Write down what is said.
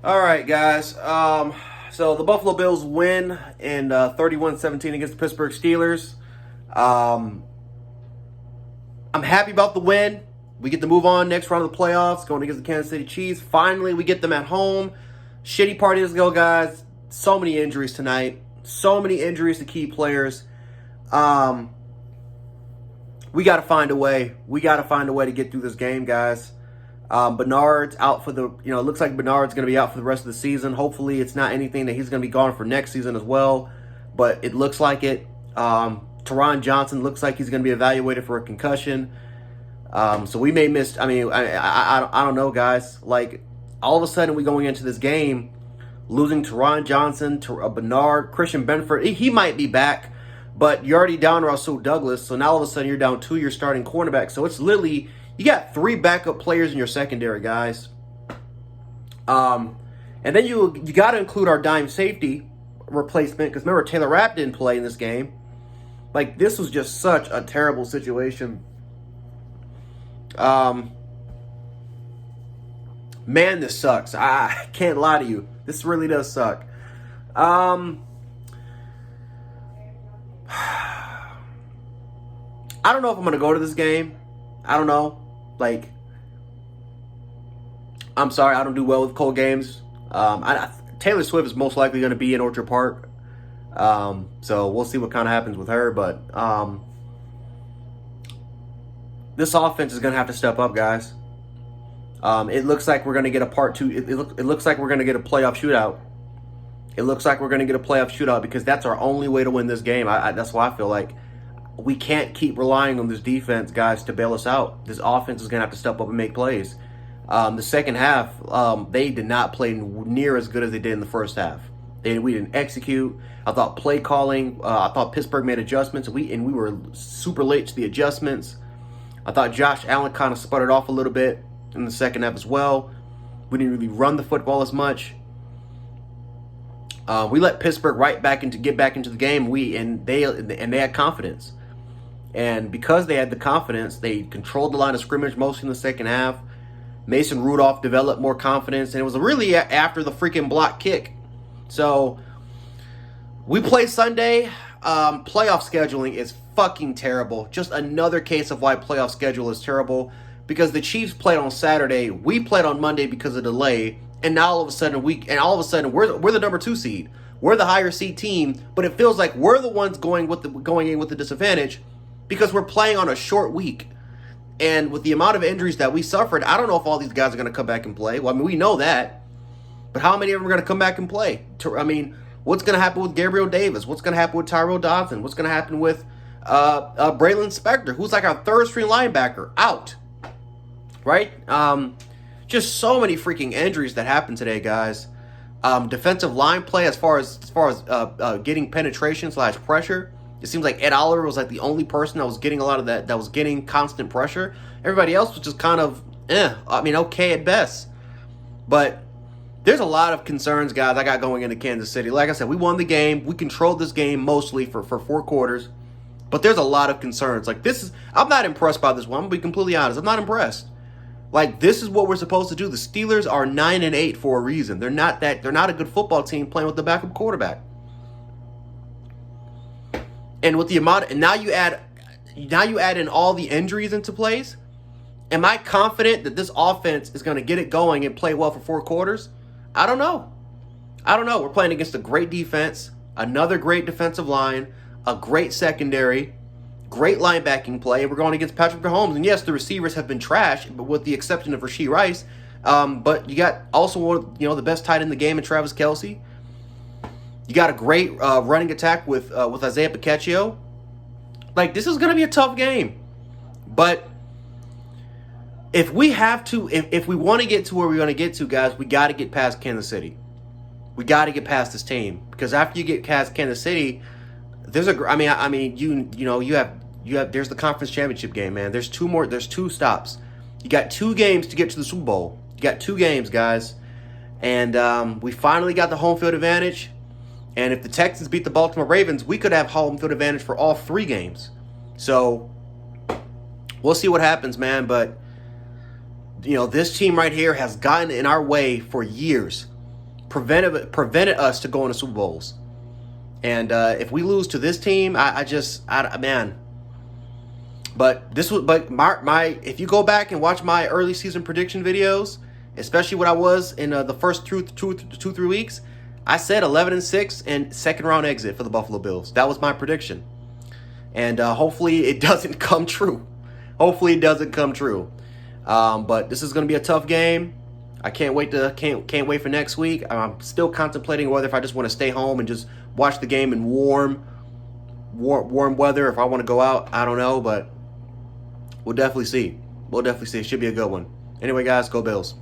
All right, guys. So the Buffalo Bills win in 31-17 against the Pittsburgh Steelers. Um, I'm happy about the win. We get to move on next round of the playoffs, going against the Kansas City Chiefs. Finally, we get them at home. Shitty part is, though, guys, so many injuries tonight. So many injuries to key players. We got to find a way. We got to find a way to get through this game, guys. Bernard's out for it looks like Bernard's going to be out for the rest of the season. Hopefully it's not anything that he's going to be gone for next season as well, but it looks like it. Taron Johnson looks like he's going to be evaluated for a concussion. So we may miss, I don't know, guys. Like, all of a sudden we going into this game, losing Taron Johnson, Bernard, Christian Benford. He might be back, but you're already down Rasul Douglas. So now all of a sudden you're down 2 your starting cornerback. So it's literally, you got 3 backup players in your secondary, guys. And then you got to include our dime safety replacement, because remember, Taylor Rapp didn't play in this game. Like, this was just such a terrible situation. Man, this sucks. I can't lie to you. This really does suck. I don't know if I'm going to go to this game. I don't know. Like, I'm sorry, I don't do well with cold games. Taylor Swift is most likely going to be in Orchard Park. So we'll see what kind of happens with her. But this offense is going to have to step up, guys. It looks like we're going to get a part 2. It looks like we're going to get a playoff shootout. It looks like we're going to get a playoff shootout because that's our only way to win this game. That's why I feel like we can't keep relying on this defense, guys, to bail us out. This offense is going to have to step up and make plays. The second half, they did not play near as good as they did in the first half. We didn't execute. I thought play calling. I thought Pittsburgh made adjustments, and we were super late to the adjustments. I thought Josh Allen kind of sputtered off a little bit in the second half as well. We didn't really run the football as much. We let Pittsburgh get back into the game. They had confidence. And because they had the confidence, they controlled the line of scrimmage mostly in the second half. Mason Rudolph developed more confidence, and it was really after the freaking block kick. So we play Sunday. Playoff scheduling is fucking terrible. Just another case of why playoff schedule is terrible. Because the Chiefs played on Saturday, we played on Monday because of delay, and now all of a sudden we're the number 2 seed. We're the higher seed team, but it feels like we're the ones going in with the disadvantage because we're playing on a short week. And with the amount of injuries that we suffered, I don't know if all these guys are going to come back and play. Well, I mean, we know that. But how many of them are going to come back and play? I mean, what's going to happen with Gabriel Davis? What's going to happen with Tyrell Dodson? What's going to happen with Braylon Spector, who's like our third-string linebacker, out? Right? Just so many freaking injuries that happened today, guys. Defensive line play as far as getting penetration / pressure. It seems like Ed Oliver was like the only person that was getting a lot of that was getting constant pressure. Everybody else was just kind of, okay at best. But there's a lot of concerns, guys, I got going into Kansas City. Like I said, we won the game. We controlled this game mostly for 4 quarters. But there's a lot of concerns. Like, I'm not impressed by this one. I'm going to be completely honest. I'm not impressed. Like, this is what we're supposed to do. The Steelers are 9-8 for a reason. They're not a good football team playing with the backup quarterback. And with the amount, and now you add in all the injuries into place. Am I confident that this offense is going to get it going and play well for 4 quarters? I don't know. We're playing against a great defense, another great defensive line, a great secondary, great linebacking play. We're going against Patrick Mahomes, and yes, the receivers have been trash, but with the exception of Rashee Rice. But you got also the best tight end in the game in Travis Kelce. You got a great running attack with Isaiah Pacheco. Like, this is going to be a tough game. But if we want to get to where we're going to get to, guys, we got to get past Kansas City. We got to get past this team, because after you get past Kansas City, there's there's the conference championship game, man. There's 2 stops. You got 2 games to get to the Super Bowl. You got 2 games, guys. And we finally got the home field advantage. And if the Texans beat the Baltimore Ravens, we could have home field advantage for all 3 games. So we'll see what happens, man. But, this team right here has gotten in our way for years. prevented us to going to Super Bowls. And if we lose to this team, man. But this was, but my if you go back and watch my early season prediction videos, especially what I was in the first 3 weeks, I said 11-6 and second round exit for the Buffalo Bills. That was my prediction, and hopefully it doesn't come true. Hopefully it doesn't come true. But this is going to be a tough game. I can't wait wait for next week. I'm still contemplating whether if I just want to stay home and just watch the game in warm weather. If I want to go out, I don't know, but we'll definitely see. It should be a good one. Anyway, guys, go Bills.